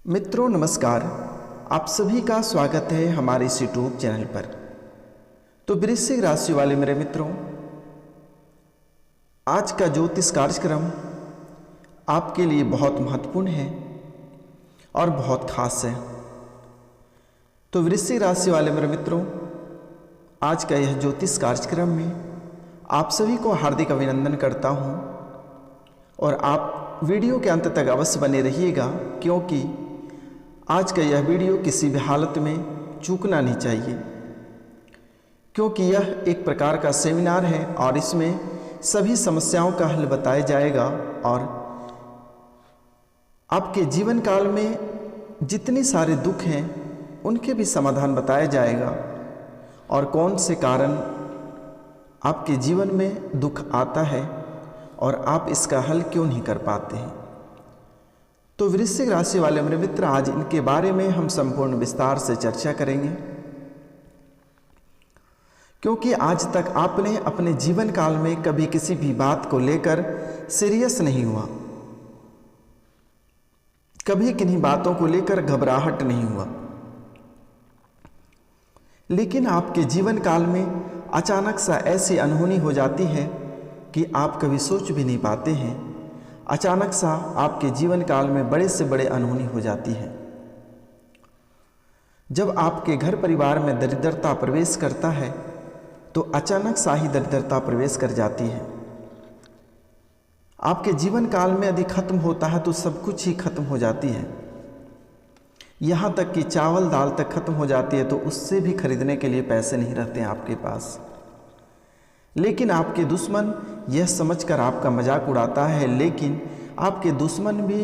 मित्रों नमस्कार। आप सभी का स्वागत है हमारे इस यूट्यूब चैनल पर। तो वृश्चिक राशि वाले मेरे मित्रों, आज का ज्योतिष कार्यक्रम आपके लिए बहुत महत्वपूर्ण है और बहुत खास है। तो वृश्चिक राशि वाले मेरे मित्रों, आज का यह ज्योतिष कार्यक्रम में आप सभी को हार्दिक अभिनंदन करता हूं और आप वीडियो के अंत तक अवश्य बने रहिएगा, क्योंकि आज का यह वीडियो किसी भी हालत में चूकना नहीं चाहिए, क्योंकि यह एक प्रकार का सेमिनार है और इसमें सभी समस्याओं का हल बताया जाएगा और आपके जीवन काल में जितने सारे दुख हैं उनके भी समाधान बताया जाएगा और कौन से कारण आपके जीवन में दुख आता है और आप इसका हल क्यों नहीं कर पाते हैं। तो वृश्चिक राशि वाले मेरे मित्र, आज इनके बारे में हम संपूर्ण विस्तार से चर्चा करेंगे, क्योंकि आज तक आपने अपने जीवन काल में कभी किसी भी बात को लेकर सीरियस नहीं हुआ, कभी किन्हीं बातों को लेकर घबराहट नहीं हुआ, लेकिन आपके जीवन काल में अचानक सा ऐसी अनहोनी हो जाती है कि आप कभी सोच भी नहीं पाते हैं। अचानक सा आपके जीवन काल में बड़े से बड़े अनहोनी हो जाती है। जब आपके घर परिवार में दरिद्रता प्रवेश करता है तो अचानक सा ही दरिद्रता प्रवेश कर जाती है। आपके जीवन काल में यदि खत्म होता है तो सब कुछ ही खत्म हो जाती है, यहाँ तक कि चावल दाल तक खत्म हो जाती है तो उससे भी खरीदने के लिए पैसे नहीं रहते हैं आपके पास। लेकिन आपके दुश्मन यह समझकर आपका मजाक उड़ाता है, लेकिन आपके दुश्मन भी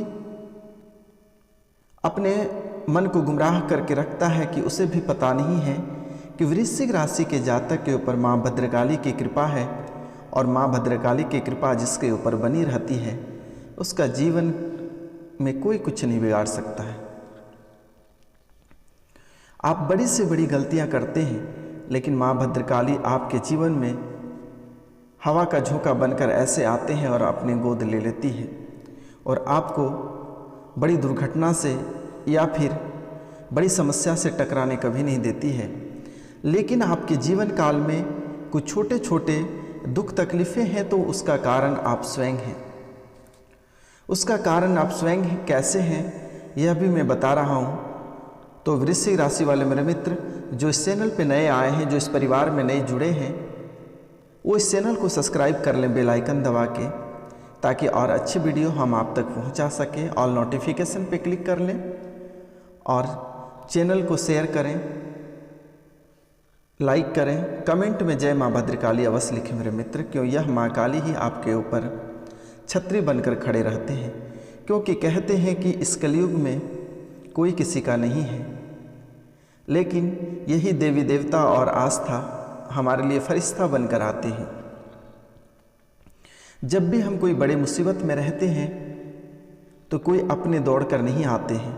अपने मन को गुमराह करके रखता है कि उसे भी पता नहीं है कि वृश्चिक राशि के जातक के ऊपर माँ भद्रकाली की कृपा है और माँ भद्रकाली की कृपा जिसके ऊपर बनी रहती है उसका जीवन में कोई कुछ नहीं बिगाड़ सकता है। आप बड़ी से बड़ी गलतियां करते हैं, लेकिन माँ भद्रकाली आपके जीवन में हवा का झोंका बनकर ऐसे आते हैं और अपने गोद ले लेती है और आपको बड़ी दुर्घटना से या फिर बड़ी समस्या से टकराने कभी नहीं देती है। लेकिन आपके जीवन काल में कुछ छोटे छोटे दुख तकलीफ़ें हैं तो उसका कारण आप स्वयं हैं। उसका कारण आप स्वयं कैसे हैं यह भी मैं बता रहा हूँ। तो वृश्चिक राशि वाले मेरे मित्र, जो इस चैनल पे नए आए हैं, जो इस परिवार में नए जुड़े हैं, वो इस चैनल को सब्सक्राइब कर लें बेल आइकन दबा के, ताकि और अच्छी वीडियो हम आप तक पहुंचा सकें। ऑल नोटिफिकेशन पे क्लिक कर लें और चैनल को शेयर करें, लाइक करें, कमेंट में जय माँ भद्रकाली अवश्य लिखें मेरे मित्र, क्यों यह माँ काली ही आपके ऊपर छतरी बनकर खड़े रहते हैं। क्योंकि कहते हैं कि इस कलयुग में कोई किसी का नहीं है, लेकिन यही देवी देवता और आस्था हमारे लिए फरिश्ता बनकर आते हैं। जब भी हम कोई बड़े मुसीबत में रहते हैं तो कोई अपने दौड़ कर नहीं आते हैं,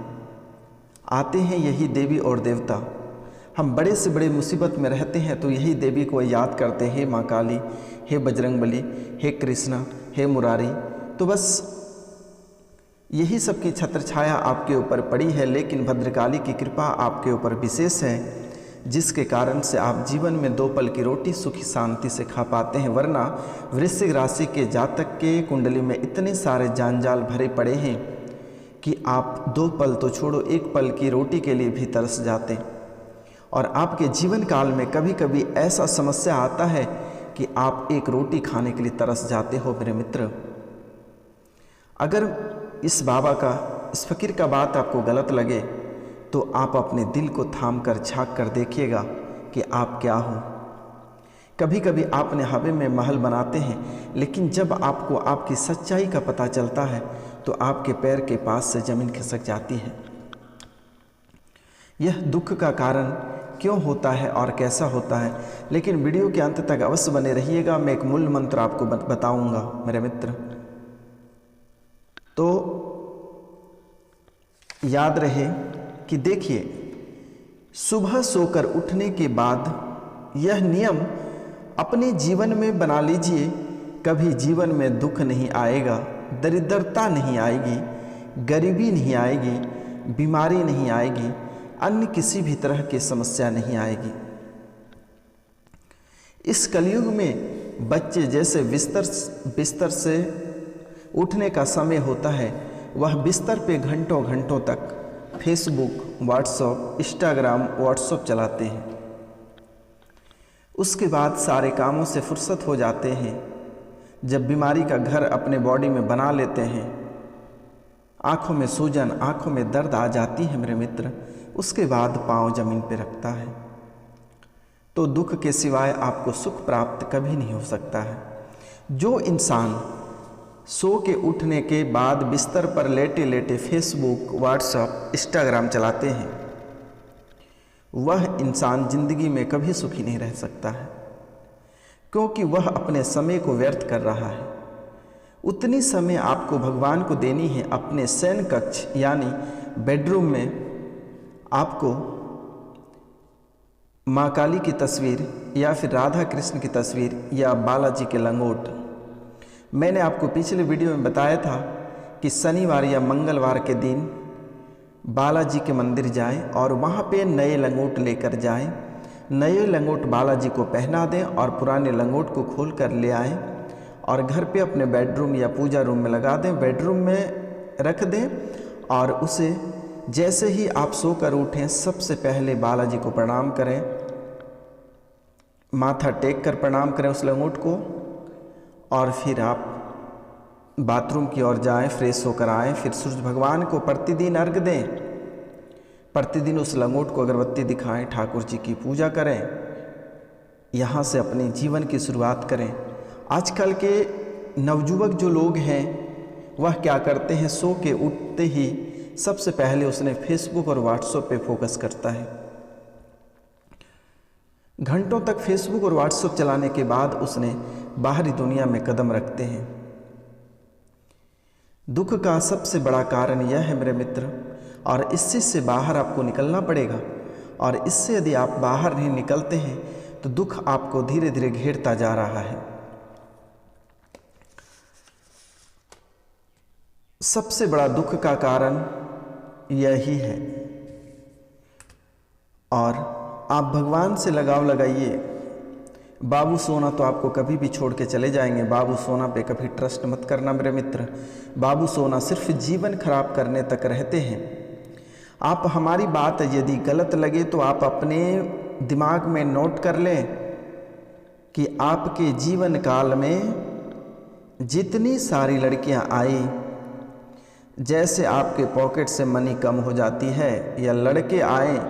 आते हैं यही देवी और देवता। हम बड़े से बड़े मुसीबत में रहते हैं तो यही देवी को याद करते हैं, हे माँ काली, हे बजरंगबली, हे कृष्णा, हे मुरारी। तो बस यही सब की छत्र छाया आपके ऊपर पड़ी है, लेकिन भद्रकाली की कृपा आपके ऊपर विशेष है, जिसके कारण से आप जीवन में 2 पल की रोटी सुखी शांति से खा पाते हैं। वरना वृश्चिक राशि के जातक के कुंडली में इतने सारे जंजाल भरे पड़े हैं कि आप 2 पल तो छोड़ो, 1 पल की रोटी के लिए भी तरस जाते। और आपके जीवन काल में कभी कभी ऐसा समस्या आता है कि आप 1 रोटी खाने के लिए तरस जाते हो मेरे मित्र। अगर इस बाबा का, इस फकीर का बात आपको गलत लगे तो आप अपने दिल को थाम कर झाँक कर देखिएगा कि आप क्या हो। कभी कभी आपने हवा में महल बनाते हैं, लेकिन जब आपको आपकी सच्चाई का पता चलता है तो आपके पैर के पास से ज़मीन खिसक जाती है। यह दुख का कारण क्यों होता है और कैसा होता है, लेकिन वीडियो के अंत तक अवश्य बने रहिएगा। मैं एक मूल मंत्र आपको बताऊंगा मेरे मित्र, तो याद रहे कि देखिए, सुबह सोकर उठने के बाद यह नियम अपने जीवन में बना लीजिए, कभी जीवन में दुख नहीं आएगा, दरिद्रता नहीं आएगी, गरीबी नहीं आएगी, बीमारी नहीं आएगी, अन्य किसी भी तरह की समस्या नहीं आएगी। इस कलयुग में बच्चे जैसे बिस्तर से उठने का समय होता है, वह बिस्तर पे घंटों घंटों तक फेसबुक, व्हाट्सएप, इंस्टाग्राम, व्हाट्सएप चलाते हैं। उसके बाद सारे कामों से फुर्सत हो जाते हैं। जब बीमारी का घर अपने बॉडी में बना लेते हैं, आँखों में सूजन, आँखों में दर्द आ जाती है मेरे मित्र, उसके बाद पाँव जमीन पर रखता है तो दुख के सिवाय आपको सुख प्राप्त कभी नहीं हो सकता है। जो इंसान सो के उठने के बाद बिस्तर पर लेटे लेटे फेसबुक, व्हाट्सएप, इंस्टाग्राम चलाते हैं, वह इंसान जिंदगी में कभी सुखी नहीं रह सकता है, क्योंकि वह अपने समय को व्यर्थ कर रहा है। उतनी समय आपको भगवान को देनी है अपने शयन कक्ष यानी बेडरूम में। आपको माँ काली की तस्वीर या फिर राधा कृष्ण की तस्वीर या बालाजी के लंगोट, मैंने आपको पिछले वीडियो में बताया था कि शनिवार या मंगलवार के दिन बालाजी के मंदिर जाएं और वहाँ पे नए लंगोट लेकर जाएं। नए लंगोट बालाजी को पहना दें और पुराने लंगोट को खोल कर ले आएं और घर पे अपने बेडरूम या पूजा रूम में लगा दें, बेडरूम में रख दें और उसे जैसे ही आप सोकर उठें सबसे पहले बालाजी को प्रणाम करें, माथा टेक कर प्रणाम करें उस लंगोट को, और फिर आप बाथरूम की ओर जाएं, फ्रेश होकर आएं। फिर सूर्य भगवान को प्रतिदिन अर्घ दें, प्रतिदिन उस लंगोट को अगरबत्ती दिखाएं, ठाकुर जी की पूजा करें, यहाँ से अपने जीवन की शुरुआत करें। आजकल के नवयुवक जो लोग हैं वह क्या करते हैं, सो के उठते ही सबसे पहले उसने फेसबुक और व्हाट्सएप पे फोकस करता है। घंटों तक फेसबुक और व्हाट्सएप चलाने के बाद उसने बाहरी दुनिया में कदम रखते हैं। दुख का सबसे बड़ा कारण यह है मेरे मित्र, और इससे से बाहर आपको निकलना पड़ेगा, और इससे यदि आप बाहर नहीं निकलते हैं तो दुख आपको धीरे धीरे घेरता जा रहा है। सबसे बड़ा दुख का कारण यही है, और आप भगवान से लगाव लगाइए। बाबू सोना तो आपको कभी भी छोड़ के चले जाएंगे, बाबू सोना पे कभी ट्रस्ट मत करना मेरे मित्र। बाबू सोना सिर्फ जीवन खराब करने तक रहते हैं। आप हमारी बात यदि गलत लगे तो आप अपने दिमाग में नोट कर लें कि आपके जीवन काल में जितनी सारी लड़कियां आई, जैसे आपके पॉकेट से मनी कम हो जाती है, या लड़के आए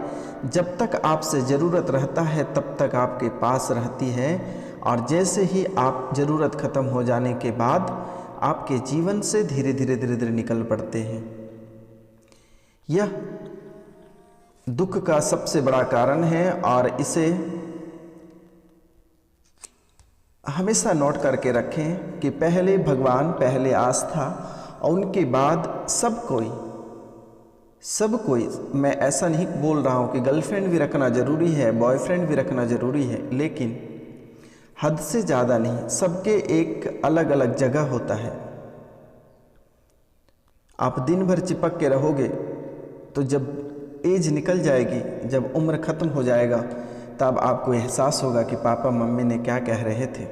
जब तक आपसे ज़रूरत रहता है तब तक आपके पास रहती है, और जैसे ही आप ज़रूरत ख़त्म हो जाने के बाद आपके जीवन से धीरे धीरे धीरे धीरे निकल पड़ते हैं। यह दुख का सबसे बड़ा कारण है, और इसे हमेशा नोट करके रखें कि पहले भगवान, पहले आस्था, और उनके बाद सब कोई। मैं ऐसा नहीं बोल रहा हूँ कि गर्लफ्रेंड भी रखना ज़रूरी है, बॉयफ्रेंड भी रखना ज़रूरी है, लेकिन हद से ज़्यादा नहीं। सबके एक अलग अलग जगह होता है। आप दिन भर चिपक के रहोगे तो जब एज निकल जाएगी, जब उम्र ख़त्म हो जाएगा, तब आपको एहसास होगा कि पापा मम्मी ने क्या कह रहे थे।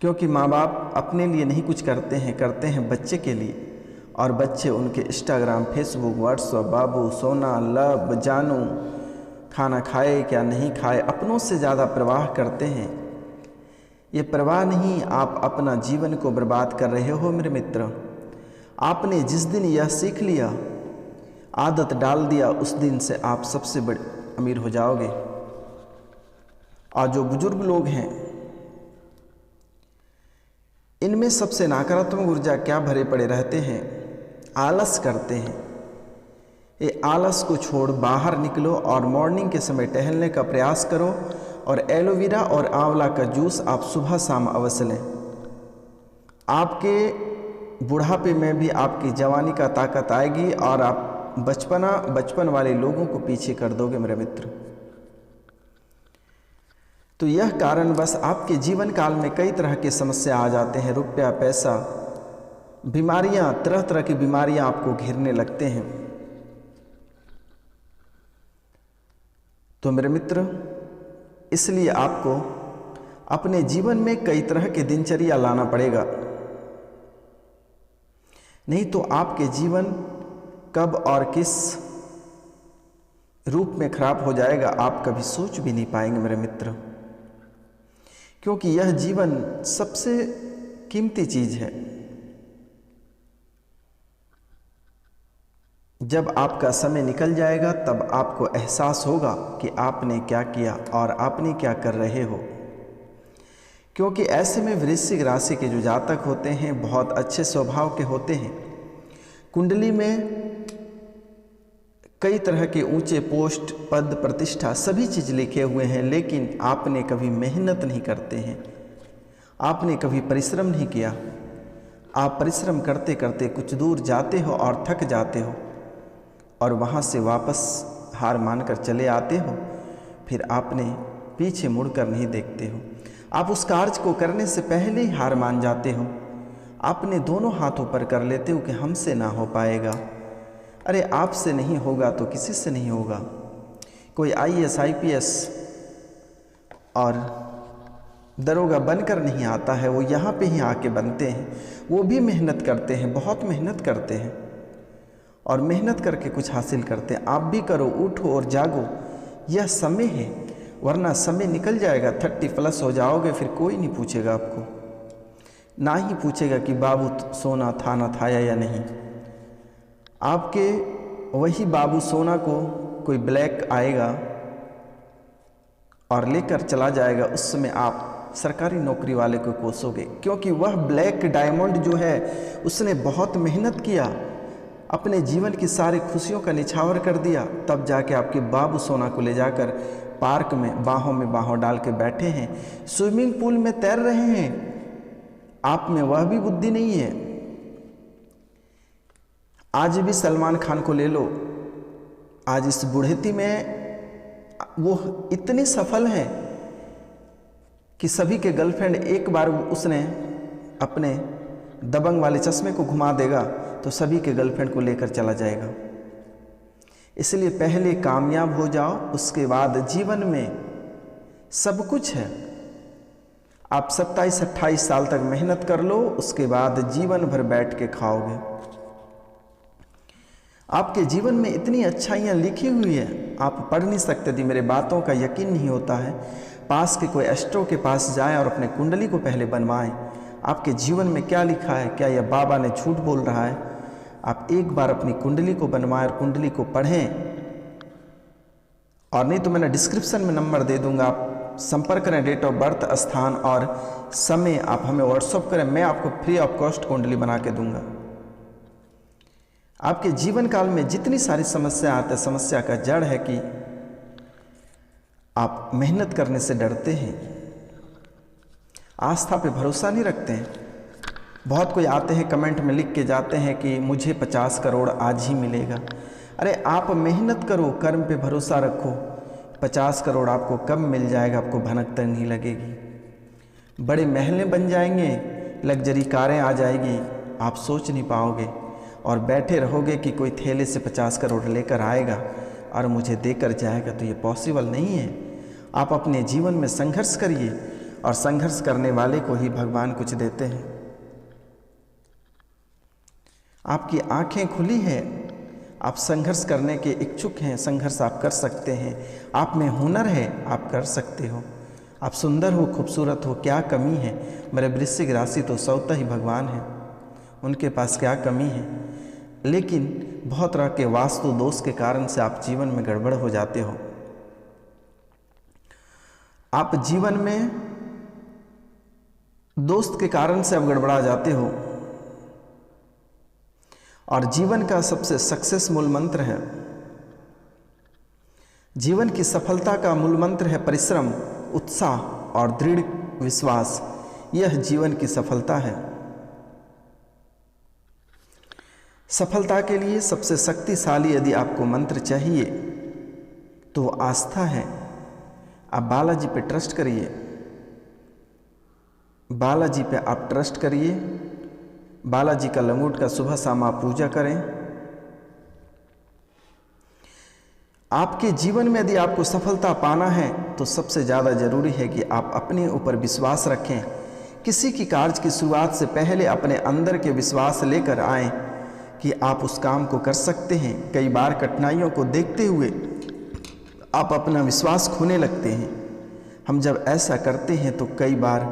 क्योंकि माँ बाप अपने लिए नहीं कुछ करते हैं, करते हैं बच्चे के लिए, और बच्चे उनके इंस्टाग्राम, फेसबुक, व्हाट्सएप, बाबू सोना, लब, जानू, खाना खाए क्या नहीं खाए, अपनों से ज़्यादा परवाह करते हैं। ये परवाह नहीं, आप अपना जीवन को बर्बाद कर रहे हो मेरे मित्र। आपने जिस दिन यह सीख लिया, आदत डाल दिया, उस दिन से आप सबसे बड़े अमीर हो जाओगे। और जो बुजुर्ग लोग हैं, इनमें सबसे नकारात्मक ऊर्जा क्या भरे पड़े रहते हैं, आलस करते हैं। ये आलस को छोड़ बाहर निकलो और मॉर्निंग के समय टहलने का प्रयास करो, और एलोवेरा और आंवला का जूस आप सुबह शाम अवश्य लें। आपके बुढ़ापे में भी आपकी जवानी का ताकत आएगी, और आप बचपन वाले लोगों को पीछे कर दोगे मेरे मित्र। तो यह कारण बस आपके जीवन काल में कई तरह की समस्या आ जाते हैं। रुपया, पैसा, बीमारियां, तरह तरह की बीमारियां आपको घेरने लगते हैं। तो मेरे मित्र, इसलिए आपको अपने जीवन में कई तरह के दिनचर्या लाना पड़ेगा, नहीं तो आपके जीवन कब और किस रूप में खराब हो जाएगा आप कभी सोच भी नहीं पाएंगे मेरे मित्र। क्योंकि यह जीवन सबसे कीमती चीज है। जब आपका समय निकल जाएगा तब आपको एहसास होगा कि आपने क्या किया और आपने क्या कर रहे हो। क्योंकि ऐसे में वृश्चिक राशि के जो जातक होते हैं बहुत अच्छे स्वभाव के होते हैं। कुंडली में कई तरह के ऊंचे पोस्ट, पद, प्रतिष्ठा सभी चीज़ लिखे हुए हैं, लेकिन आपने कभी मेहनत नहीं करते हैं, आपने कभी परिश्रम नहीं किया। आप परिश्रम करते करते कुछ दूर जाते हो और थक जाते हो और वहाँ से वापस हार मानकर चले आते हो। फिर आपने पीछे मुड़कर नहीं देखते हो। आप उस कार्य को करने से पहले ही हार मान जाते हो। आपने दोनों हाथों पर कर लेते हो कि हमसे ना हो पाएगा। अरे आपसे नहीं होगा तो किसी से नहीं होगा। कोई IAS IPS और दरोगा बनकर नहीं आता है, वो यहाँ पे ही आके बनते हैं। वो भी मेहनत करते हैं, बहुत मेहनत करते हैं और मेहनत करके कुछ हासिल करते हैं। आप भी करो, उठो और जागो, यह समय है, वरना समय निकल जाएगा। 30+ हो जाओगे, फिर कोई नहीं पूछेगा आपको, ना ही पूछेगा कि बाबू सोना था ना था या नहीं। आपके वही बाबू सोना को कोई ब्लैक आएगा और लेकर चला जाएगा। उस समय आप सरकारी नौकरी वाले को कोसोगे, क्योंकि वह ब्लैक डायमंड जो है उसने बहुत मेहनत किया, अपने जीवन की सारी खुशियों का निछावर कर दिया, तब जाके आपके बाबू सोना को ले जाकर पार्क में बाहों डाल के बैठे हैं, स्विमिंग पूल में तैर रहे हैं। आप में वह भी बुद्धि नहीं है। आज भी सलमान खान को ले लो, आज इस बुढ़ेती में वो इतने सफल हैं कि सभी के गर्लफ्रेंड एक बार उसने अपने दबंग वाले चश्मे को घुमा देगा तो सभी के गर्लफ्रेंड को लेकर चला जाएगा। इसलिए पहले कामयाब हो जाओ, उसके बाद जीवन में सब कुछ है। आप 27-28 साल तक मेहनत कर लो, उसके बाद जीवन भर बैठ के खाओगे। आपके जीवन में इतनी अच्छाइयाँ लिखी हुई है, आप पढ़ नहीं सकते थी। मेरे बातों का यकीन नहीं होता है। पास के कोई एस्ट्रो के पास जाएं और अपने कुंडली को पहले बनवाएं। आपके जीवन में क्या लिखा है, क्या यह बाबा ने झूठ बोल रहा है? आप एक बार अपनी कुंडली को बनवाएं और कुंडली को पढ़ें। और नहीं तो मैंने डिस्क्रिप्शन में नंबर दे दूंगा, आप संपर्क करें। डेट ऑफ बर्थ, स्थान और समय आप हमें व्हाट्सअप करें, मैं आपको फ्री ऑफ कॉस्ट कुंडली बना के दूंगा। आपके जीवन काल में जितनी सारी समस्या आती है, समस्या का जड़ है कि आप मेहनत करने से डरते हैं, आस्था पे भरोसा नहीं रखते हैं। बहुत कोई आते हैं कमेंट में लिख के जाते हैं कि मुझे 50 करोड़ आज ही मिलेगा। अरे आप मेहनत करो, कर्म पे भरोसा रखो, 50 करोड़ आपको कब मिल जाएगा, आपको भनक तक नहीं लगेगी। बड़े महल बन जाएंगे, लग्जरी कारें आ जाएगी, आप सोच नहीं पाओगे और बैठे रहोगे कि कोई थैले से 50 करोड़ लेकर आएगा और मुझे देकर जाएगा। तो ये पॉसिबल नहीं है। आप अपने जीवन में संघर्ष करिए और संघर्ष करने वाले को ही भगवान कुछ देते हैं। आपकी आंखें खुली हैं, आप संघर्ष करने के इच्छुक हैं, संघर्ष आप कर सकते हैं। आप में हुनर है, आप कर सकते हो। आप सुंदर हो, खूबसूरत हो, क्या कमी है? मेरे वृश्चिक राशि तो स्वतः ही भगवान है, उनके पास क्या कमी है? लेकिन बहुत तरह के वास्तु दोष के कारण से आप जीवन में गड़बड़ हो जाते हो। आप जीवन में दोस्त के कारण से आप गड़बड़ा जाते हो। और जीवन का सबसे सक्सेस मूल मंत्र है, जीवन की सफलता का मूल मंत्र है परिश्रम, उत्साह और दृढ़ विश्वास। यह जीवन की सफलता है। सफलता के लिए सबसे शक्तिशाली यदि आपको मंत्र चाहिए तो वो आस्था है। आप बालाजी पे ट्रस्ट करिए, बालाजी पे आप ट्रस्ट करिए। बालाजी का लंगोट का सुबह शाम आप पूजा करें। आपके जीवन में यदि आपको सफलता पाना है तो सबसे ज़्यादा ज़रूरी है कि आप अपने ऊपर विश्वास रखें। किसी की कार्य की शुरुआत से पहले अपने अंदर के विश्वास लेकर आएं कि आप उस काम को कर सकते हैं। कई बार कठिनाइयों को देखते हुए आप अपना विश्वास खोने लगते हैं। हम जब ऐसा करते हैं तो कई बार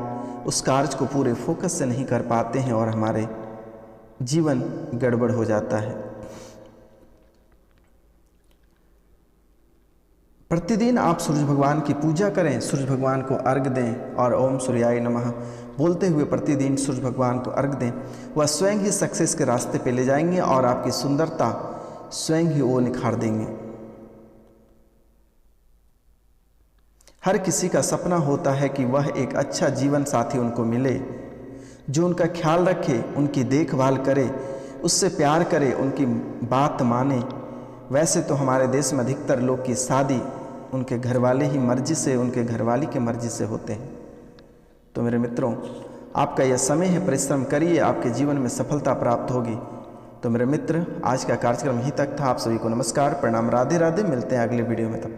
उस कार्य को पूरे फोकस से नहीं कर पाते हैं और हमारे जीवन गड़बड़ हो जाता है। प्रतिदिन आप सूर्य भगवान की पूजा करें, सूर्य भगवान को अर्घ दें और ओम सूर्याय नमः बोलते हुए प्रतिदिन सूर्य भगवान को अर्घ दें। वह स्वयं ही सक्सेस के रास्ते पे ले जाएंगे और आपकी सुंदरता स्वयं ही वो निखार देंगे। हर किसी का सपना होता है कि वह एक अच्छा जीवन साथी उनको मिले, जो उनका ख्याल रखे, उनकी देखभाल करे, उससे प्यार करे, उनकी बात माने। वैसे तो हमारे देश में अधिकतर लोग की शादी उनके घरवाले ही मर्जी से, उनके घरवाली के मर्जी से होते हैं। तो मेरे मित्रों, आपका यह समय है, परिश्रम करिए, आपके जीवन में सफलता प्राप्त होगी। तो मेरे मित्र, आज का कार्यक्रम यहीं तक था। आप सभी को नमस्कार, प्रणाम, राधे राधे। मिलते हैं अगले वीडियो में। तब